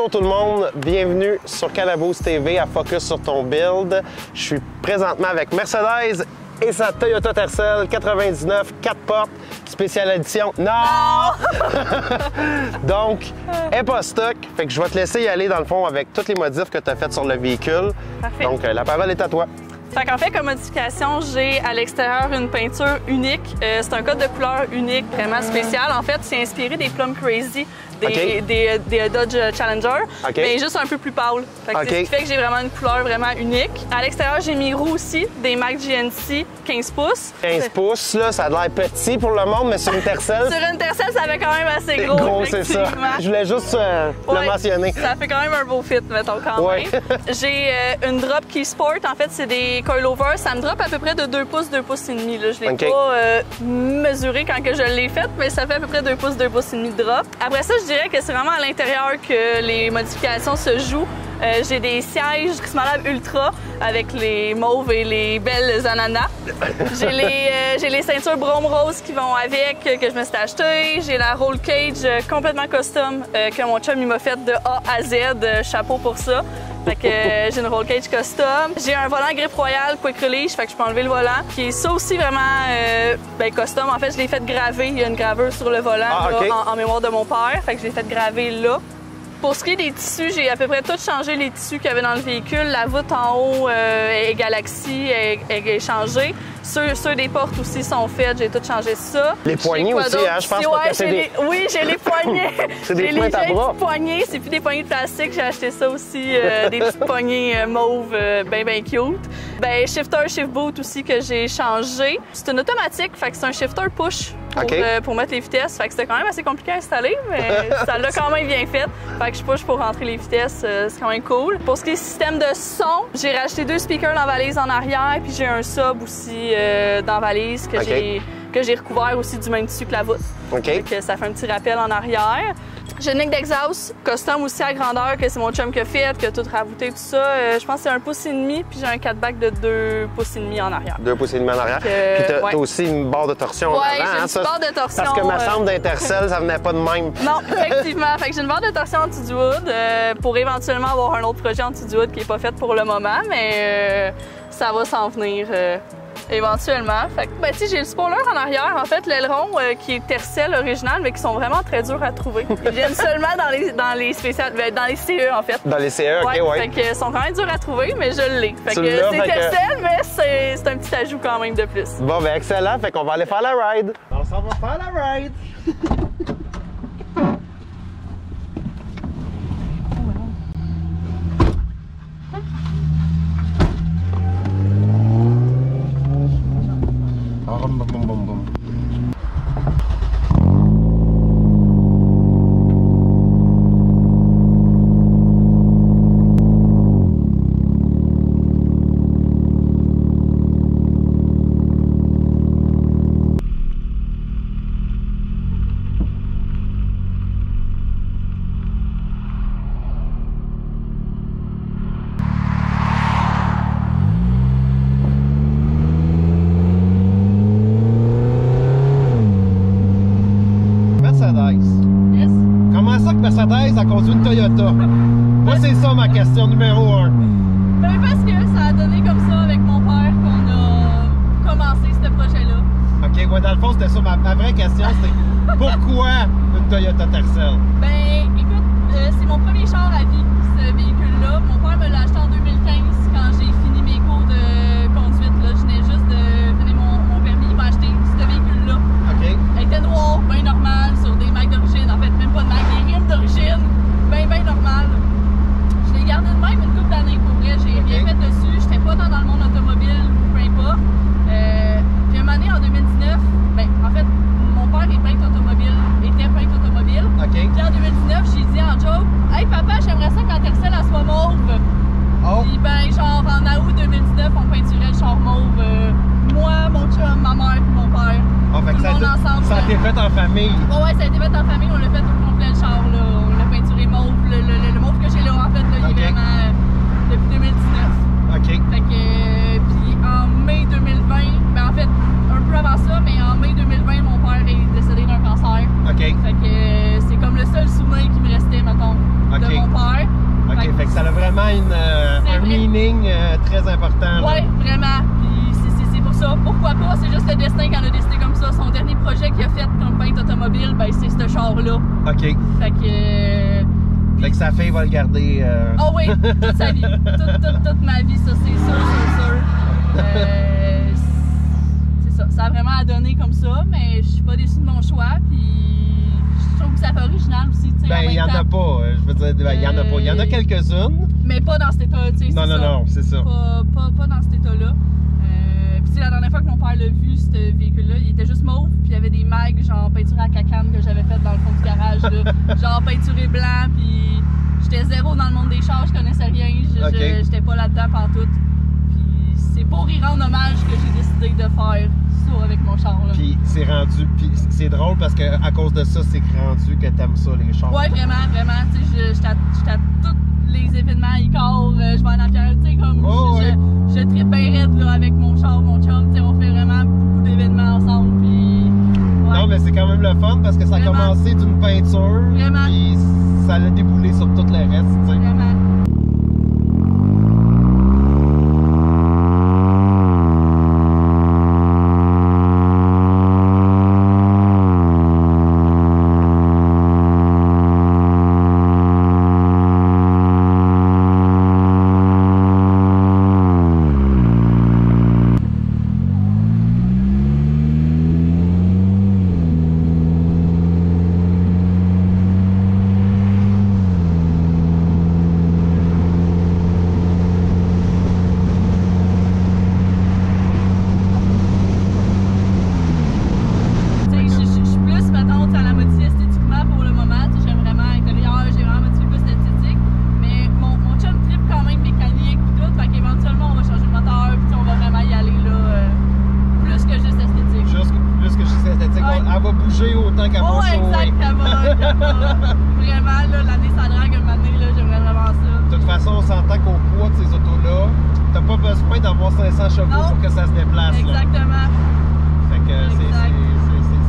Bonjour tout le monde, bienvenue sur Cannaboost TV à Focus sur ton build. Je suis présentement avec Mercedes et sa Toyota Tercel 99 4 portes, spéciale édition. Non! Donc, elle n'est pas stock, fait que je vais te laisser y aller dans le fond avec toutes les modifs que tu as faites sur le véhicule. Parfait. Donc, la parole est à toi. Fait qu'en fait, comme modification, j'ai à l'extérieur une peinture unique. C'est un code de couleur unique, vraiment spécial. En fait, c'est inspiré des Plum Crazy, des Dodge Challenger, mais juste un peu plus pâle. Fait que c'est ce qui fait que j'ai vraiment une couleur vraiment unique. À l'extérieur, j'ai mis roues aussi, des Mack GNC 15 pouces. 15 pouces, là, ça a l'air petit pour le monde, mais sur une Tercel... Sur une Tercel, ça fait quand même assez gros. Gros, c'est ça. Je voulais juste le mentionner. Ça fait quand même un beau fit, mettons, quand même. J'ai une drop qui sport. En fait, c'est des coilovers. Ça me drop à peu près de 2 pouces, 2 pouces et demi. Là. Je l'ai pas mesuré quand que je l'ai faite, mais ça fait à peu près 2 pouces, 2 pouces et demi de drop. Après ça, je dirais que c'est vraiment à l'intérieur que les modifications se jouent. J'ai des sièges Xmalab Ultra avec les mauves et les belles ananas. J'ai les ceintures Brome Rose qui vont avec, que je me suis acheté. J'ai la roll cage complètement custom que mon chum il m'a fait de A à Z. Chapeau pour ça. Fait que j'ai une roll cage custom. J'ai un volant grip royal quick release, fait que je peux enlever le volant. Qui est ça aussi vraiment custom. En fait, je l'ai fait graver. Il y a une gravure sur le volant en mémoire de mon père. Fait que je l'ai fait graver là. Pour ce qui est des tissus, j'ai à peu près tout changé les tissus qu'il y avait dans le véhicule. La voûte en haut est Galaxy, est changée. Ceux des portes aussi sont faits, j'ai tout changé ça. Les poignées aussi, hein, je pense que c'est des... Oui, j'ai les poignées. C'est des pointes à bras. Poignées, c'est plus des poignées de plastique. J'ai acheté ça aussi, des petites poignées mauves bien cute. Ben, shifter, shift boot aussi que j'ai changé. C'est une automatique, fait que c'est un shifter push pour mettre les vitesses. Fait que c'était quand même assez compliqué à installer, mais ça l'a quand même bien fait. Fait que je push pour rentrer les vitesses, c'est quand même cool. Pour ce qui est système de son, j'ai racheté 2 speakers dans la valise en arrière, puis j'ai un sub aussi dans la valise que j'ai recouvert aussi du même tissu que la voûte. Fait que ça fait un petit rappel en arrière. J'ai une ligne d'exhaust custom aussi à grandeur que c'est mon chum qui a fait, qui a tout ravouté, tout ça. Je pense que c'est 1,5 pouce, puis j'ai un 4-back de 2,5 pouces en arrière. 2,5 pouces en arrière. Puis t'as aussi une barre de torsion en avant. Oui, j'ai une barre de torsion. Parce que ma chambre d'Intercell, ça venait pas de même. Non, effectivement. Fait que j'ai une barre de torsion en dessous du hood pour éventuellement avoir un autre projet en dessous du hood qui n'est pas fait pour le moment, mais ça va s'en venir. Éventuellement. Fait que, ben, tu sais, j'ai le spoiler en arrière, en fait, l'aileron qui est Tercel original, mais qui sont vraiment très durs à trouver. Ils viennent seulement dans les spéciales, dans les CE, en fait. Dans les CE, OK, Fait que, sont quand même durs à trouver, mais je l'ai. Fait que c'est Tercel, mais c'est un petit ajout quand même de plus. Bon, ben, excellent. Fait qu'on va aller faire la ride. On s'en va faire la ride. Mercedes a conduit une Toyota. Moi, c'est ça ma question numéro 1. Ben parce que ça a donné comme ça avec mon père qu'on a commencé ce projet-là. OK, ouais, dans le fond, c'était ça. Ma vraie question, c'était pourquoi une Toyota Tercel? Ben, écoute, c'est mon premier char à vie, ce véhicule-là. Mon père me l'a acheté en 2015 quand j'ai fini mes cours de conduite. Là. Je venais juste de finir mon permis. Il m'a acheté ce véhicule-là. OK. Elle était noire, bien normale, sur des Mack d'origine. En fait, même pas de Mack, des rimes d'origine. Bien normal. Je l'ai gardé de même une couple d'années pour vrai. J'ai rien fait dessus. J'étais pas dans le monde automobile, peu importe. Puis un moment donné, en 2019, ben, en fait, mon père est peintre automobile, était peintre automobile. Puis en 2019, j'ai dit en joke, hey papa, j'aimerais ça que la Tercel elle soit mauve. Puis ben, genre en août 2019, on peinturait le char mauve. Moi, mon chum, ma mère et mon père. Fait que ça a été fait en famille. Ouais, ça a été fait en famille. On l'a fait au complet le char. Là. On l'a peinturé mauve. Le mauve que j'ai là, en fait, là, il est vraiment depuis 2019. Fait que, puis en mai 2020, ben en fait, un peu avant ça, mais en mai 2020, mon père est décédé d'un cancer. Fait que c'est comme le seul souvenir qui me restait, mettons, de mon père. timing très important. Oui, vraiment. Puis c'est pour ça. Pourquoi pas? C'est juste le destin qui en a décidé comme ça. Son dernier projet qu'il a fait comme peintre automobile, ben c'est ce char-là. OK. Fait que sa fille va le garder. Oh oui, toute sa vie. Toute ma vie, ça, c'est sûr. C'est ça. Ça a vraiment à donner comme ça, mais je suis pas déçue de mon choix. Puis je trouve que ça fait original aussi. Ben, il y en a pas. Je veux dire, il y en a pas. Il y en a quelques-unes. Mais pas dans cet état, tu sais. Non, c'est ça. Pas dans cet état-là. Puis la dernière fois que mon père l'a vu, ce véhicule-là, il était juste mauve, puis il y avait des mags genre peinture à cacane que j'avais fait dans le fond du garage, là. Genre peinturé blanc, puis j'étais zéro dans le monde des chars, je connaissais rien, j'étais pas là-dedans pantoute. Puis c'est pour y rendre hommage que j'ai décidé de faire ça avec mon char, là. Puis c'est rendu, puis c'est drôle parce que à cause de ça, c'est rendu que t'aimes ça, les chars. Ouais, vraiment, tu sais, j'étais à tous les événements, Icor, je vais en Pierre, tu sais, comme je tripe bien raide là, avec mon char, mon chum, tu sais, on fait vraiment beaucoup d'événements ensemble, puis... Ouais. Non, mais c'est quand même le fun parce que ça a commencé d'une peinture, puis ça l'a déboulé sur tout le reste, tu sais. Vraiment. Vraiment, là, l'année ça drague un moment donné, là, j'aimerais vraiment ça. De toute façon, on s'entend qu'au poids de ces autos-là, t'as pas besoin d'avoir 500 chevaux pour que ça se déplace. Exactement. Là. Fait que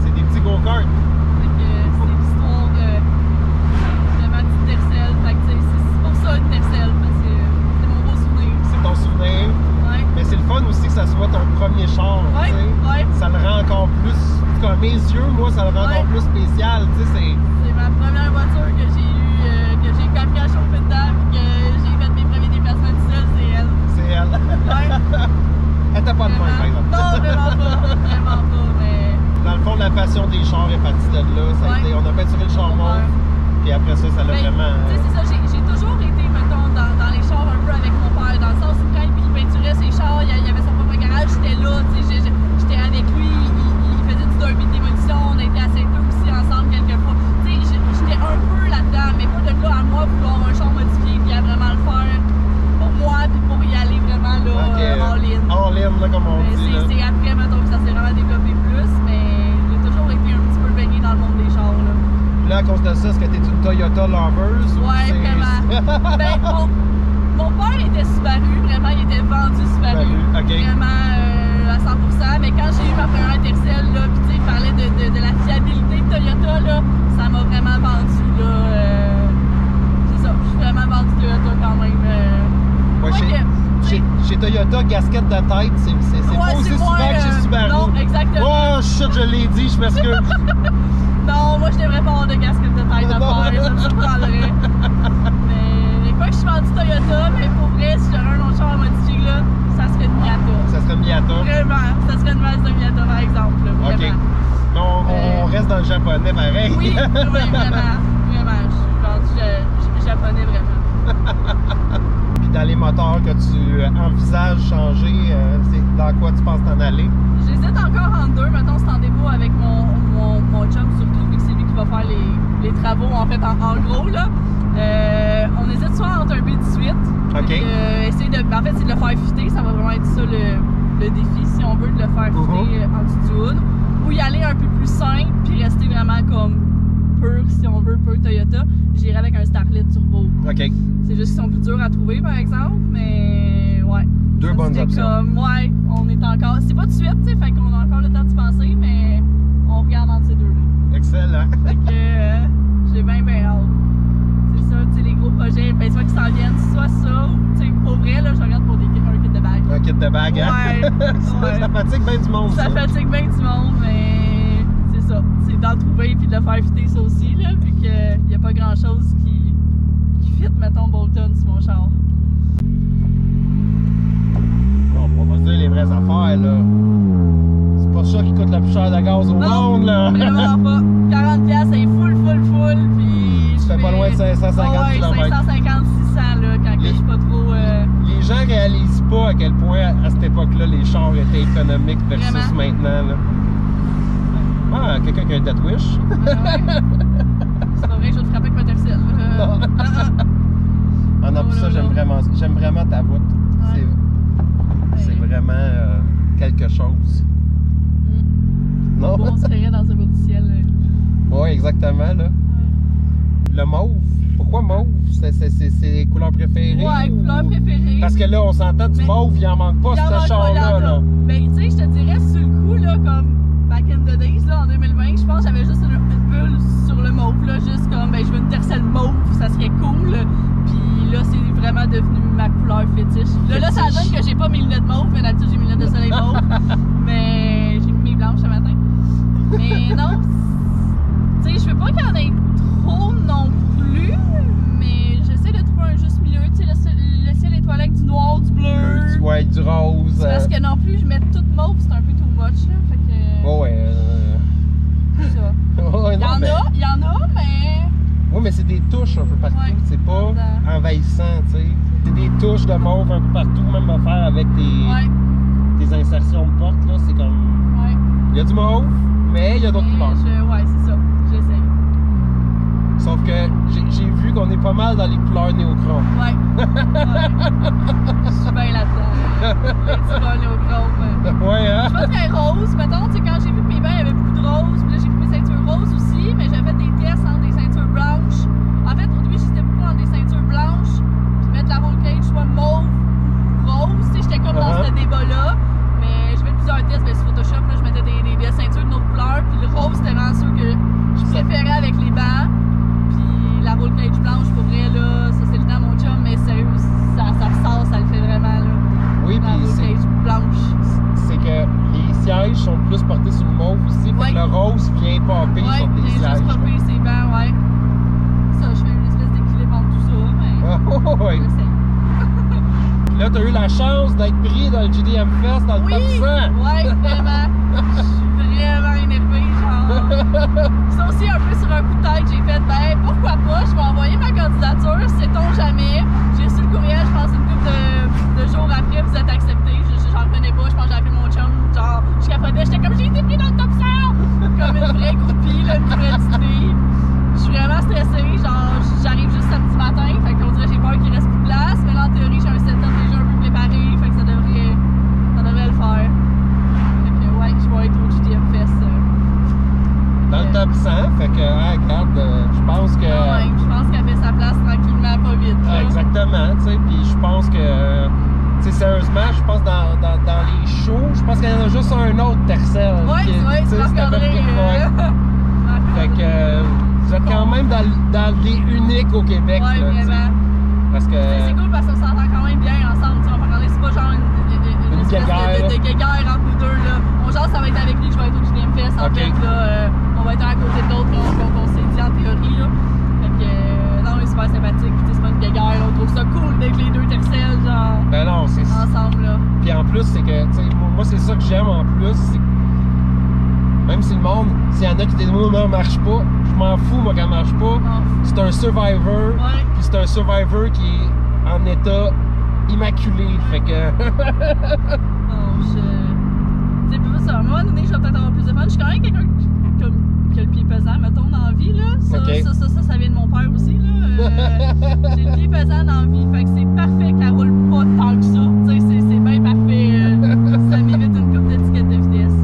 c'est des petits go-karts. Fait que c'est l'histoire de ma petite Tercel. Fait que c'est pour ça une Tercel, parce que c'est mon beau souvenir. C'est ton souvenir. Ouais. Mais c'est le fun aussi que ça soit ton premier char. Ouais, ouais. Ça le rend encore plus. À mes yeux, moi, ça le rend encore plus spécial. C'est ma première voiture que j'ai eue, que j'ai appris à chauffer dedans, et que j'ai fait mes premiers déplacements tout seul, c'est elle. C'est elle. Ouais. Elle t'a pas de main, par exemple. Non, vraiment pas, mais... Dans le fond, la passion des chars est partie de là. Ça a été, on a peinturé le char mauve, puis après ça, ça l'a vraiment... Tu sais, c'est ça, j'ai toujours été, mettons, dans les chars un peu avec mon père, dans le sens où quand il peinturait ses chars, il y avait son propre garage, j'étais là, tu sais, j'étais avec lui, il faisait du derby de démolition, on a été à Saint-Eustache aussi ensemble quelques fois. Tu sais, j'étais un peu là-dedans, mais pas de là à moi vouloir un char modifié, puis à vraiment le faire pour moi, puis pour y aller vraiment là, all-in. All-in, là, comme on dit. C'est après, mettons, que ça s'est vraiment développé plus, mais j'ai toujours été un petit peu baignée dans le monde des chars, là. Là, à cause de ça, est-ce que t'es une Toyota lover? Ouais, vraiment. Ben, mon père était Subaru, vraiment, il était vendu Subaru. Vraiment à 100%. Mais quand j'ai eu ma première Tercel, là, puis tu sais, il parlait de la fiabilité de Toyota, là, ça m'a vraiment vendu, là. C'est ça, je suis vraiment vendu Toyota quand même. Ouais, chez Toyota, gasquette de tête, c'est pas aussi souvent que chez Subaru. Non, exactement. Oh, shit, je l'ai dit, je m'excuse. Non, moi, je devrais pas avoir de gasquette de tête à faire, ça me surprendrait. Mais quoi que je suis vendu Toyota, mais pour vrai, si j'aurais un autre char à modifier, là, ça serait une Miata. Ça serait une Miata? Vraiment, ça serait une Mazda Miata, par exemple. Là, vraiment. OK. Mais on reste dans le japonais, pareil. Oui, vraiment. Je suis vendu japonais, vraiment. Puis dans les moteurs que tu envisages changer, c'est dans quoi tu penses t'en aller? J'hésite encore entre deux. Mettons, c'est en dépôt avec mon chum, surtout, vu que c'est lui qui va faire les travaux, en fait, en gros, là. On hésite soit entre un B18. OK. Essayer de, en fait, c'est de le faire fitter. Ça va vraiment être ça le défi, si on veut, de le faire fitter en dessous du hood. Ou y aller un peu plus simple, puis rester vraiment comme pur, si on veut, pur Toyota. J'irai avec un Starlet Turbo. OK. C'est juste qu'ils sont plus durs à trouver, par exemple, mais ouais. Deux bonnes options. Comme, ouais, on est encore... C'est pas de suite, tu sais, fait qu'on a encore le temps de penser, mais on regarde entre ces deux-là. Excellent. Fait que j'ai bien hâte. C'est ça, tu sais, les gros projets, ben soit qu'ils s'en viennent, soit ça, ou tu sais, pour vrai, là, je regarde de bague, hein? Ouais. Ça fatigue bien du monde, ça. Ça fatigue bien du monde, mais c'est ça. C'est d'en trouver puis de le faire fitter ça aussi, là, vu qu'il n'y a pas grand-chose qui fit, mettons, Bolton sur mon char. Bon, on va se dire les vraies affaires, là. C'est pas ça qui coûte le plus cher de gaz au monde, là. Vraiment pas. 40$, c'est full, puis tu fais pas loin de 550 km. 550, 600, là, quand je suis pas trop... Les gens réalisent pas à quel point, à cette époque-là, les chars étaient économiques versus maintenant, là. Ah, quelqu'un qui a un Death Wish. Ouais. C'est pas vrai que je vais te frapper avec ma tercelle. Ah non, puis ça, j'aime vraiment ta voûte. Ouais. C'est vraiment quelque chose. Non? Bon, on se ferait dans un beau ciel. Oui, exactement, là. Le mauve, pourquoi mauve? C'est les couleurs préférées? Ouais, couleurs préférées. Parce que là, on s'entend du mauve, il en manque pas, ce char-là. Mais tu sais, je te dirais, sur le coup, là, comme back in the days, là, en 2020, je pense que j'avais juste une bulle sur le mauve, là, juste comme, ben, je veux une tercelle mauve, ça serait cool. Puis là, c'est vraiment devenu ma couleur fétiche. Là, ça donne que j'ai pas mes lunettes mauves, mais d'habitude, j'ai mes lunettes de soleil mauve. Mais j'ai mis mes blanches ce matin. Mais non, tu sais, je veux pas qu'il y en ait trop non plus, mais j'essaie de trouver un juste milieu. Tu sais, le ciel étoilé avec du noir, du bleu. Ouais, du rose. Parce que non plus, je mets tout mauve, c'est un peu too much, là. Fait que. Oh, ouais. C'est ça. Ouais, non, il y en a, mais. Oui, mais c'est des touches un peu partout. Ouais, c'est pas envahissant, tu sais. C'est des touches de mauve un peu partout, même à faire avec tes insertions de porte, là. C'est comme. Ouais. Il y a du mauve, mais il y a d'autres couleurs. Ouais, c'est ça. J'essaie. Sauf que j'ai vu qu'on est pas mal dans les couleurs néochrome. Ouais. Je suis bien là-dedans. Les couleurs néochrome. Ouais, hein? Je suis pas très rose. Mettons, tu sais, quand j'ai vu que mes bains, il y avait beaucoup de rose. Puis là, j'ai pris mes ceintures roses aussi. Mais j'avais fait des tests entre des ceintures blanches. En fait, au début, j'étais beaucoup dans des ceintures blanches. Puis mettre la roll cage soit mauve ou rose. Tu sais, j'étais comme dans ce débat-là. Mais je fais plusieurs tests sur Photoshop. Là, je mettais des ceintures de notre couleur. Puis le rose, c'était vraiment sûr que je préférais avec les bancs. La roll cage blanche, pour vrai, là, ça c'est le temps, mon chum, mais sérieux, ça ressort, ça le fait vraiment, là. Oui, la roll cage blanche. C'est que les sièges sont plus portés sur le mauve aussi, fait que le rose vient popper sur tes sièges. Ouais, juste popper ses bancs, ouais. Ça, je fais une espèce d'équilibre entre tout ça, mais ouais. j'essaie. Là, t'as eu la chance d'être pris dans le GDM Fest, dans le top 100. Ouais, vraiment. Je suis vraiment énervée, genre. Ça aussi, un peu sur un coup de tête, j'ai fait, ben, pourquoi pas, je vais envoyer ma candidature, sait-on jamais. J'ai reçu le courriel, je pense, une couple de jours après, vous êtes accepté. J'en revenais pas, je pense que j'ai appelé mon chum, genre, je capotais, j'étais comme, j'ai été pris dans le top 100! Comme une vraie groupie, là, une vraie petite fille. Je suis vraiment stressée, genre, j'arrive juste samedi matin, fait qu'on dirait, j'ai peur qu'il reste plus de place, mais là, en théorie, j'ai un setup déjà un peu préparé, fait que ça devrait le faire. Fait que, ouais, je vais être au GDM Fest. Dans le top 100, fait que, regarde, je pense que... Ouais, je pense qu'elle fait sa place tranquillement, pas vite. Exactement, tu sais, puis je pense que... Tu sais, sérieusement, je pense dans les shows, je pense qu'il y en a juste un autre Tercel. Ouais, c'est Marc-André. Fait que vous êtes quand même dans les uniques au Québec. Ouais, là, vraiment. Parce que... C'est cool parce qu'on s'entend quand même bien ensemble. On va parler, c'est pas genre une espèce de guéguerre entre nous deux. Là. On genre, ça va être avec lui que je vais être au GDM Fest. En fait, là, on va être un à côté de l'autre qu'on s'est dit en théorie. Là. Fait que, non, il est super sympathique. C'est pas une guéguerre. On trouve ça cool d'être les deux Tercel, genre, ben non, c'est ensemble. Là. Puis en plus, c'est que, tu sais, moi, c'est ça que j'aime en plus. Même si le monde, s'il y en a qui disent, non, marche pas, je m'en fous, moi, qu'elle marche pas. C'est un Survivor. Ouais. Puis c'est un Survivor qui est en état immaculé. Fait que. Non, c'est pas ça. À un moment donné, je vais peut-être avoir plus de fun. Je suis quand même quelqu'un qui a le pied pesant, mettons, dans la vie. Là. Ça vient de mon père aussi. Là. J'ai le pied pesant dans la vie. Fait que c'est parfait qu'elle roule pas tant que ça. Tu sais, c'est bien parfait. Ça m'évite une coupe d'étiquette de vitesse.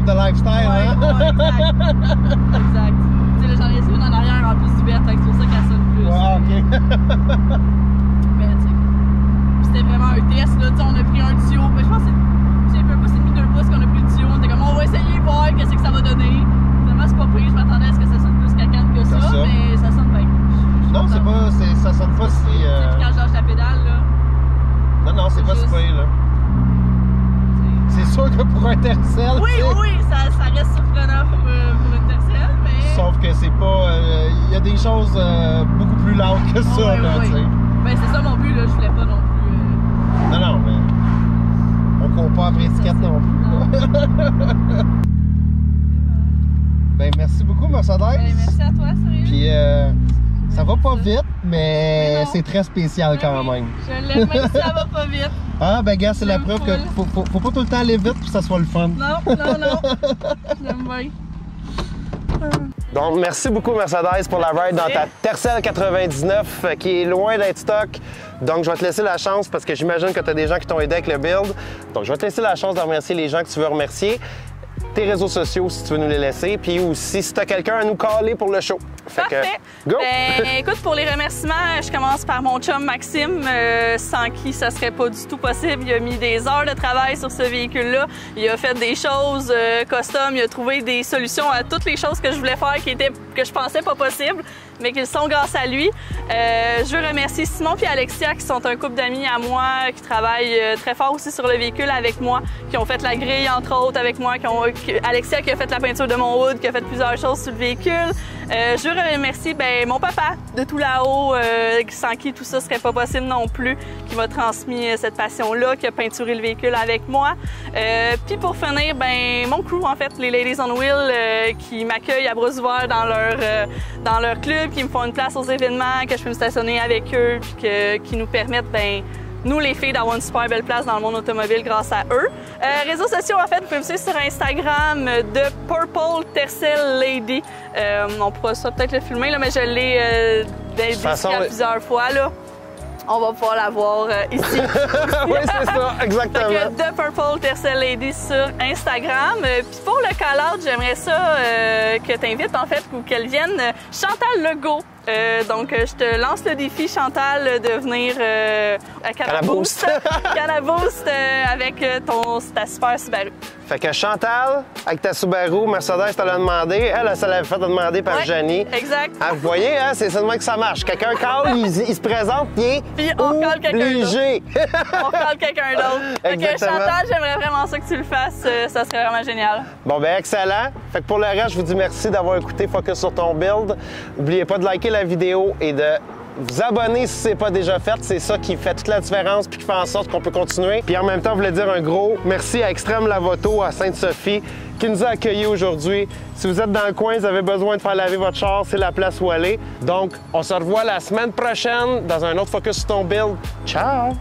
of the lifestyle, ouais, hein? Ouais, exact. Tu sais, là, j'en ai une en arrière en plus du vert, c'est pour ça qu'elle sonne plus. Ouais, ok. Mais tu sais, c'était vraiment un test, là. Tu sais, on a pris un tuyau, mais je pense que c'est un peu pas, c'est 2 pouces qu'on a pris le tuyau. On était comme, on va essayer de voir qu'est-ce que ça va donner. Finalement, c'est pas pire, je m'attendais à ce que ça sonne plus cacane que ça, mais ça sonne bien. Non, c'est pas, ça sonne pas si... Puis quand je lâche la pédale, là... Non, c'est pas si pire, là. C'est sûr que pour un tercel, oui, ça reste surprenant pour une tercel, mais... Sauf que c'est pas... Il y a des choses beaucoup plus lourdes que ça, là, tu sais. Ben, c'est ça mon but, là. Je voulais pas non plus... Non, mais... On court pas après étiquette non plus. Non. Ben, merci beaucoup, Mercedes. Ben, merci à toi, sérieux. Puis, ça va pas vite, mais c'est très spécial quand même. Je l'aime, même si ça va pas vite. Ah, ben, gars, c'est la preuve que faut pas tout le temps aller vite pour que ça soit le fun. Non. J'aime bien. Donc, merci beaucoup, Mercedes, pour la ride dans ta Tercel 99 qui est loin d'être stock. Donc, je vais te laisser la chance parce que j'imagine que tu as des gens qui t'ont aidé avec le build. Donc, je vais te laisser la chance de remercier les gens que tu veux remercier. Tes réseaux sociaux, si tu veux nous les laisser. Puis aussi, si tu as quelqu'un à nous caller pour le show. Parfait. Go! Ben, écoute, pour les remerciements, je commence par mon chum Maxime, sans qui ça serait pas du tout possible. Il a mis des heures de travail sur ce véhicule-là. Il a fait des choses custom. Il a trouvé des solutions à toutes les choses que je voulais faire que je pensais pas possible, mais qui sont grâce à lui. Je veux remercier Simon et Alexia, qui sont un couple d'amis à moi, qui travaillent très fort aussi sur le véhicule avec moi, qui ont fait la grille, entre autres, avec moi. Alexia qui a fait la peinture de mon hood, qui a fait plusieurs choses sur le véhicule. Je veux remercier mon papa de tout là-haut, sans qui tout ça serait pas possible non plus, qui m'a transmis cette passion-là, qui a peinturé le véhicule avec moi. Puis pour finir, mon crew, en fait, les Ladies on Wheel, qui m'accueillent à bras ouverts dans leur club, qui me font une place aux événements, que je peux me stationner avec eux, puis qui nous permettent, nous, les filles, d'avoir une super belle place dans le monde automobile grâce à eux. Réseaux sociaux, en fait, vous pouvez me suivre sur Instagram de Purple Tercel Lady. On pourra ça peut-être le filmer, là, mais je l'ai dédié plusieurs fois, là. On va pouvoir la voir ici. Oui, c'est ça, exactement. Donc, The Purple Tercel Lady sur Instagram. Puis pour le call-out, j'aimerais ça que tu invites, en fait, ou qu'elle vienne Chantal Legault. Donc, je te lance le défi, Chantal, de venir à Canaboost avec ta super Subaru. Fait que Chantal, avec ta Subaru, Mercedes te l'a demandé. Elle se l'avait fait demander par Janie. Exact. Ah, vous voyez, hein, c'est seulement que ça marche. Quelqu'un call, il se présente, puis on call quelqu'un d'autre. On call quelqu'un d'autre. Fait que Chantal, j'aimerais vraiment ça que tu le fasses. Ça serait vraiment génial. Bon, ben excellent. Fait que pour le reste, je vous dis merci d'avoir écouté Focus sur ton build. N'oubliez pas de liker la vidéo et de vous abonner si ce n'est pas déjà fait. C'est ça qui fait toute la différence puis qui fait en sorte qu'on peut continuer. Puis en même temps, je voulais dire un gros merci à Extrême Lavoto à Sainte-Sophie qui nous a accueillis aujourd'hui. Si vous êtes dans le coin, vous avez besoin de faire laver votre char, c'est la place où aller. Donc, on se revoit la semaine prochaine dans un autre Focus sur ton build. Ciao!